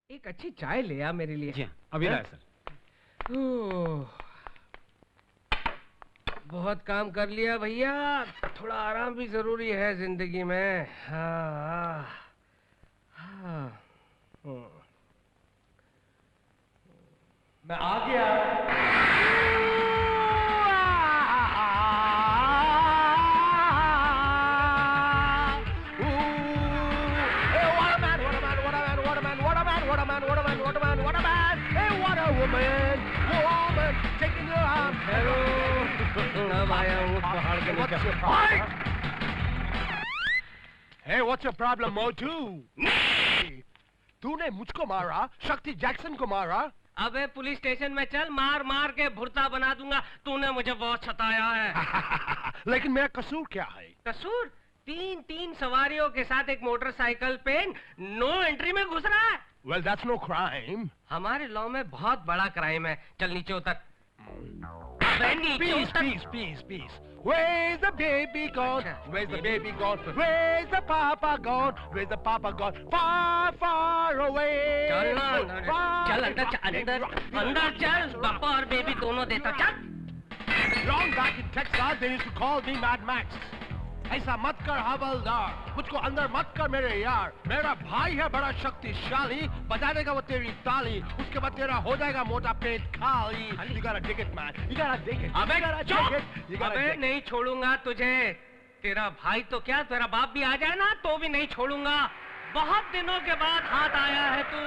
एक अच्छी चाय ले आ मेरे लिए। जी अभी लाया सर। बहुत काम कर लिया भैया, थोड़ा आराम भी जरूरी है जिंदगी में। हाँ, हाँ, मैं आ गया। Hey, what's your problem, Motu? तूने मुझको मारा, शक्ति जैक्सन को मारा। अबे पुलिस स्टेशन में चल, मार मार के भुर्ता बना दूंगा। तूने मुझे बहुत सताया है। लेकिन मेरा कसूर क्या है? कसूर? तीन सवारियों के साथ एक मोटरसाइकिल पे नो एंट्री में घुस रहा है। Well, that's no crime. हमारे लॉ में बहुत बड़ा क्राइम है। चल नीचे उतर। Peace. Where's the baby gone? Where's the baby gone? Where's the papa gone? Where's the papa gone? Far away. चल अंदर चल। पापा और बेबी दोनों देता चल। Long back in Texas, they used to call me Mad Max. ऐसा मत कर हवलदार, मुझको अंदर मत कर मेरे यार। मेरा भाई है बड़ा शक्तिशाली, बजा देगा वो तेरी ताली, उसके बाद तेरा हो जाएगा मोटा पेट खाली। You gotta dig it, man. You gotta dig it. अबे नहीं छोड़ूंगा तुझे। तेरा भाई तो क्या, तेरा बाप भी आ जाए ना तो भी नहीं छोड़ूंगा। बहुत दिनों के बाद हाथ आया है तू।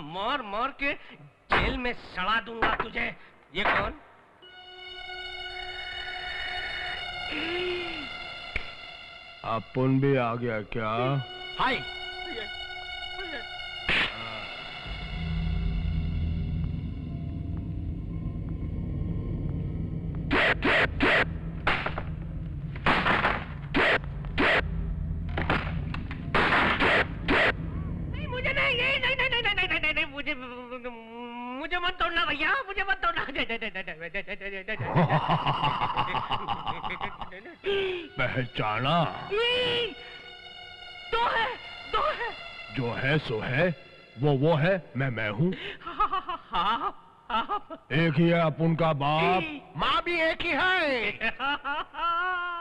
मार के जेल में सड़ा दूंगा तुझे। ये कौन? अपन भी आ गया क्या? हाय। मुझे मत तोड़ना भैया, मुझे मत तोड़ना। पहचाना? दो है। जो है सो है, वो है, मैं हूँ। एक ही है अपन का बाप, माँ भी एक ही है।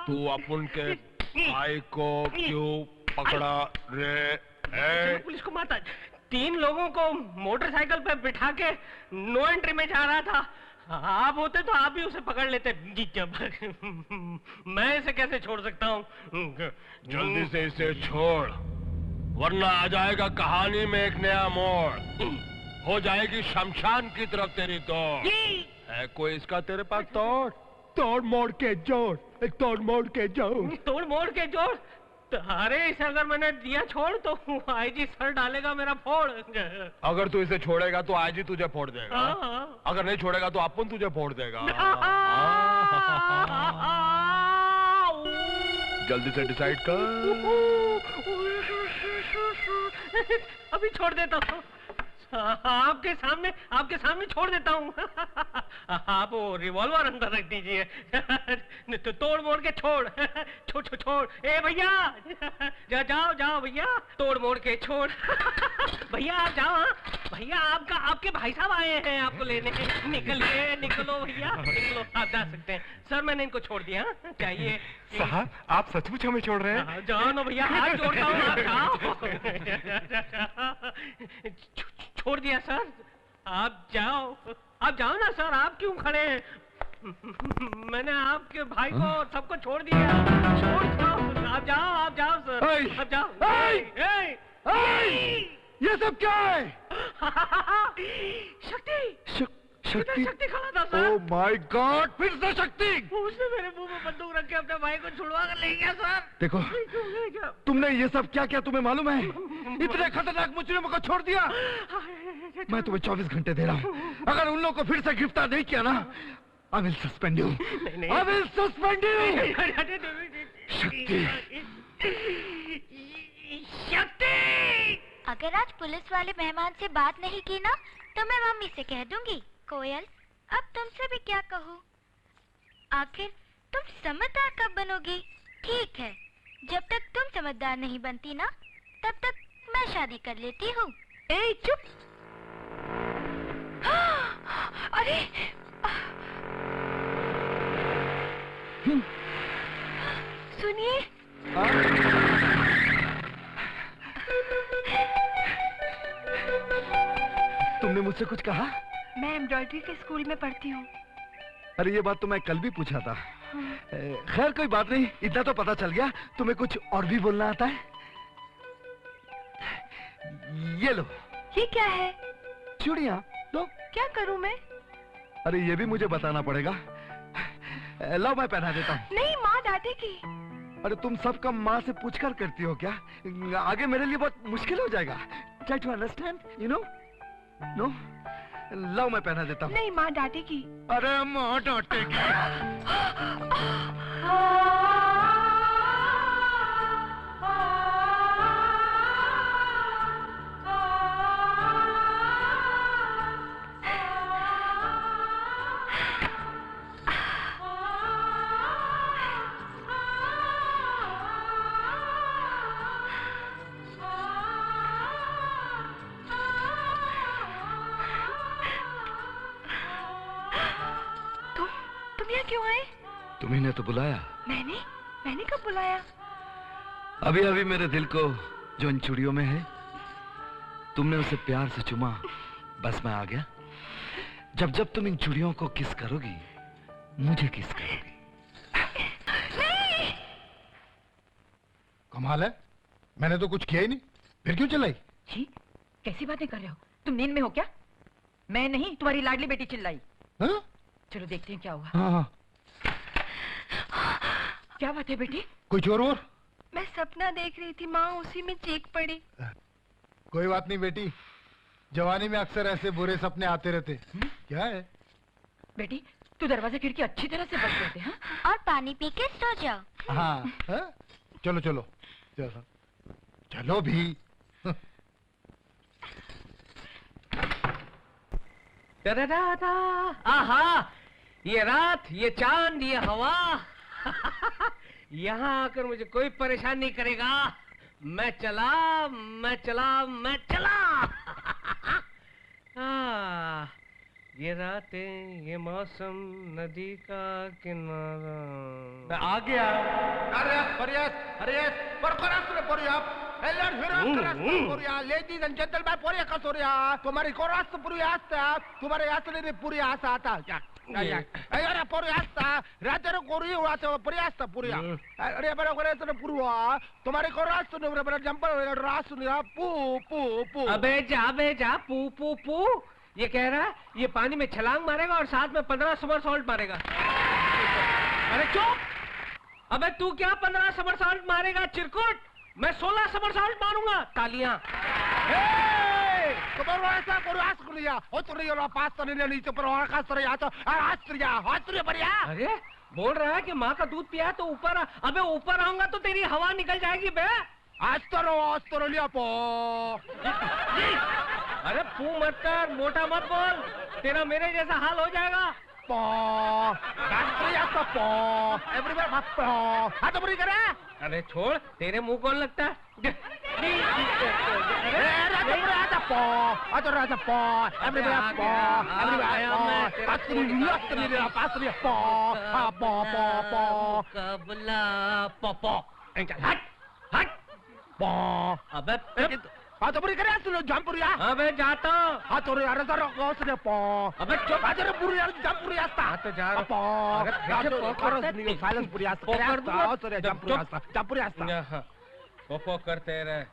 तू अपन के भाई को क्यों पकड़ा रे? पुलिस को मारता। 3 लोगों को मोटरसाइकिल पे बिठा के नो एंट्री में जा रहा था। आप होते तो आप भी उसे पकड़ लेते। मैं इसे कैसे छोड़ सकता हूँ? जल्दी से इसे छोड़, वरना आ जाएगा कहानी में एक नया मोड़। हो जाएगी शमशान की तरफ तेरी दौड़। है कोई इसका तेरे पास तोड़ मोड़ के जोड़, एक तोड़ मोड़ के जोड़। तोड़ मोड़ के जोड़? अरे इसे अगर मैंने दिया छोड़ तो आईजी सर डालेगा मेरा फोड़। अगर तू इसे छोड़ेगा तो आईजी तुझे फोड़ देगा। अगर नहीं छोड़ेगा तो अपन तुझे फोड़ देगा। जल्दी से डिसाइड कर। अभी छोड़ देता हूँ। आपके सामने छोड़ देता हूँ। आप वो रिवॉल्वर अंदर रख दीजिए। तो तोड़ मोड़ के छोड़। ए भैया जाओ भैया, तोड़ मोड़ के छोड़। भैया आप जाओ। भैया आपके भाई साहब आए हैं आपको लेने। निकलो भैया, निकलो। आप जा सकते हैं। सर मैंने इनको छोड़ दिया। चाहिए साहब, आप सचमुच हमें छोड़ रहे हैं? जाओ ना भैया, हाथ जोड़ता हूँ। आप जाओ। छोड़ दिया सर। आप जाओ ना सर। आप क्यों खड़े हैं? मैंने आपके भाई को सबको छोड़ दिया। आप जाओ सर। आप जाओ। ये सब क्या है? शक्ति खड़ा था सर। ओह माय गॉड, फिर से शक्ति। उसने मेरे मुंह में बंदूक रख के अपने भाई को छुड़वा कर ले गया सर। देखो, तुमने ये सब क्या किया तुम्हें मालूम है? इतने खतरनाक मुजरिमों को छोड़ दिया। मैं तुम्हें 24 घंटे दे रहा हूँ। अगर उन लोगों को फिर से गिरफ्तार नहीं किया ना, I will suspend you. I will suspend you. शक्ति। अगर आज पुलिस वाले मेहमान से बात नहीं की ना, तो मैं मम्मी से कह दूंगी। कोयल, अब तुमसे भी क्या कहूँ? आखिर तुम समझदार कब बनोगी? ठीक है, जब तक तुम समझदार नहीं बनती ना, तब तक मैं शादी कर लेती हूँ। ए चुप। अरे सुनिए। तुमने मुझसे कुछ कहा? मैं एम्ब्रॉयडरी के स्कूल में पढ़ती हूँ। अरे ये बात तो मैं कल भी पूछा था। खैर कोई बात नहीं, इतना तो पता चल गया। तुम्हें कुछ और भी बोलना आता है? ये लो। ये क्या है? चूड़ियाँ लो। क्या करूँ मैं? अरे ये भी मुझे बताना पड़ेगा। लो मैं पहना देता हूँ। नहीं, माँ डांटेगी। अरे तुम सब काम माँ से पूछकर करती हो क्या? आगे मेरे लिए बहुत मुश्किल हो जाएगा। Try to understand, you know? No? लो मैं पहना देता हूँ। नहीं, माँ डांटेगी। अरे माँ डांटेगी। तुम यहाँ क्यों आए? तुम्ही ने तो बुलाया। मैंने कब बुलाया? अभी अभी मेरे दिल को जो इन चूड़ियों में है, तुमने उसे प्यार से चुमा, बस मैं आ गया। जब जब तुम इन चूड़ियों को किस करोगी, मुझे किस करोगी। नहीं! कमाल है, मैंने तो कुछ किया ही नहीं, फिर क्यों चिल्लाई? जी, कैसी बातें कर रहे हो? तुम नींद में हो क्या? मैं नहीं, तुम्हारी लाडली बेटी चिल्लाई। हाँ? चलो देखते हैं क्या हुआ। हाँ। क्या बात है बेटी? कोई चोर वोर? मैं सपना देख रही थी, माँ उसी में चीख पड़ी। कोई बात नहीं बेटी, जवानी में अक्सर ऐसे बुरे सपने आते रहते। क्या है? बेटी, तू दरवाजे खिड़की अच्छी तरह से बंद कर दे। हाँ? और पानी पी के सो जाओ। हाँ, हाँ? चलो चलो चलो चलो भी। आहा, ये रात, ये चांद, ये हवा। यहाँ आकर मुझे कोई परेशान नहीं करेगा। मैं चला, मैं चला, मैं चला। ये रातें, ये मौसम, नदी का किनारा। मैं आ गया। Ladies and gentlemen, Poria Kasoria, तुम्हारी कोरास पूरी आस्था, तुम्हारे यात्रा पूरी आशा आता क्या? अरे पूरी आस्था, राजा कोरी उड़ाते हो पूरी आस्था पूरी। अरे बड़ा कोरे तो पूरा, तुम्हारी कोरास तो नहीं बड़ा जंपर रास नहीं पू पू पू। अबे जा पू पू पू। ये कह रहा है ये पानी में छलांग मारेगा और साथ में 15 समरसॉल्ट मारेगा। अरे चुप! अबे तू क्या 15 समरसॉल्ट मारेगा चिरकुट? मैं 16 समरसॉल्ट मारूंगा। तालियां। तुम्हारा ऐसा करो आस कर लिया। ओ तो नहीं पास तो नहीं नीचे पर और खास तरह आता। आस्त्रिया बढ़िया। अरे बोल रहा है कि माँ का दूध पिया तो ऊपर आ। अबे ऊपर आऊंगा तो तेरी हवा निकल जाएगी बे। आस्त्रो लिया पो। अरे पू मत कर, मोटा मत बोल, तेरा मेरे जैसा हाल हो जाएगा। पो एवरीवेयर पो। हाँ तो बुरी करे। अरे छोड़, तेरे मुंह कौन लगता है? राजा पो, राजा पो, एवरीवेयर पो, एवरीवेयर पो, पो पो कबला पो। हट हट पो। अबे हाँ तो बुरी करे सुनो जंपुरिया। अबे जाता। हाँ तो यार जरा कौन से पो। अबे चुप। अरे बुरी यार जंपुरिया था। हाँ तो जा। पो। अरे नहीं साइलेंस बुरिया था। कर दूँगा। सॉरी जंपुरिया था। जंपुरिया था। पोपो करते रहे।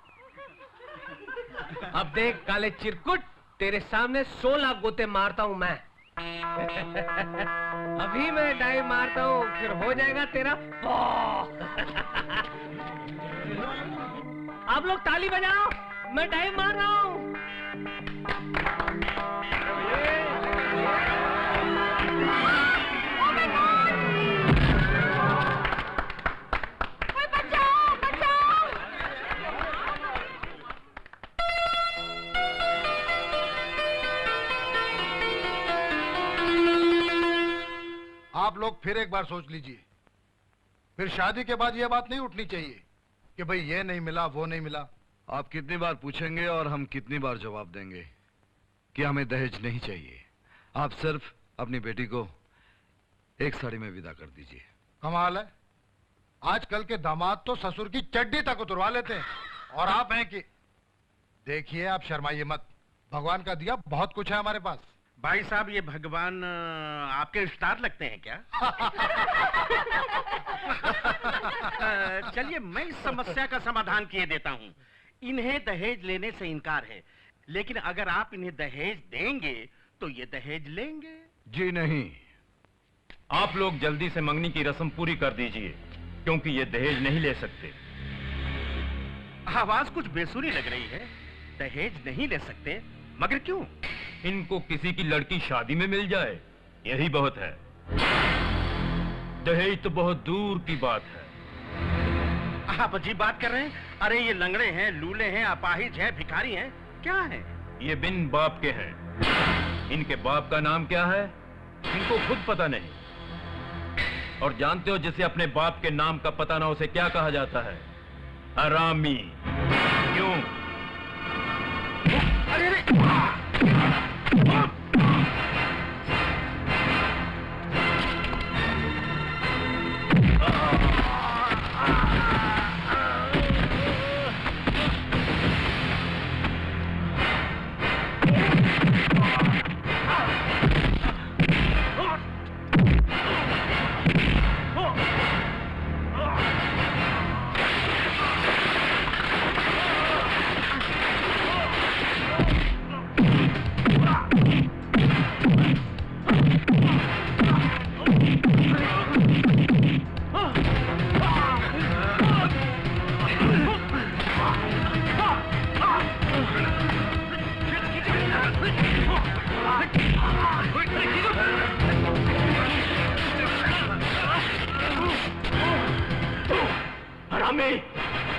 अब देख काले चिरकुट, तेरे सामने 16 गोते मारता हूँ मैं। अभी मैं डाई मारता हूँ, फिर हो जाएगा तेरा पो। आप लोग ताली बजाओ, मैं डाइव मार रहा हूँ। बचाओ बचाओ। आप लोग फिर एक बार सोच लीजिए। फिर शादी के बाद यह बात नहीं उठनी चाहिए कि भाई ये नहीं मिला वो नहीं मिला। आप कितनी बार पूछेंगे और हम कितनी बार जवाब देंगे कि हमें दहेज नहीं चाहिए? आप सिर्फ अपनी बेटी को एक साड़ी में विदा कर दीजिए। कमाल है, आजकल के दामाद तो ससुर की चड्डी तक उतरवा लेते हैं, और आप हैं कि देखिए, आप शर्माइए मत, भगवान का दिया बहुत कुछ है हमारे पास। भाई साहब, ये भगवान आपके रिश्तेदार लगते हैं क्या? चलिए, मैं इस समस्या का समाधान किए देता हूँ। इन्हें दहेज लेने से इनकार है, लेकिन अगर आप इन्हें दहेज देंगे तो ये दहेज लेंगे। जी नहीं। आप लोग जल्दी से मंगनी की रस्म पूरी कर दीजिए, क्योंकि ये दहेज नहीं ले सकते। आवाज कुछ बेसुरी लग रही है। दहेज नहीं ले सकते, मगर क्यों? इनको किसी की लड़की शादी में मिल जाए, यही बहुत है। दहेज तो बहुत दूर की बात है। आप अजीब बात कर रहे हैं। अरे ये लंगड़े हैं, लूले हैं, अपाहिज हैं, भिखारी हैं, क्या है? ये बिन बाप के हैं। इनके बाप का नाम क्या है, इनको खुद पता नहीं। और जानते हो, जिसे अपने बाप के नाम का पता ना, उसे क्या कहा जाता है? हरामी। क्यों? अरे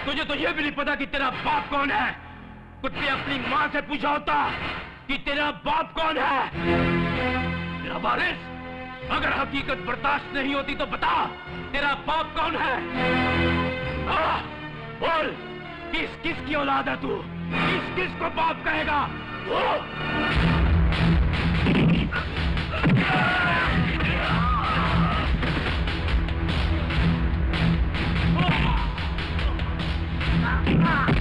तुझे तो ये भी नहीं पता कि तेरा बाप कौन है। कुत्ते अपनी माँ से पूछा होता कि तेरा बाप कौन है। तेरा वारिस, अगर हकीकत बर्दाश्त नहीं होती तो बता, तेरा बाप कौन है? बोल, किस किस की औलाद है तू? किस किस को बाप कहेगा? Ah!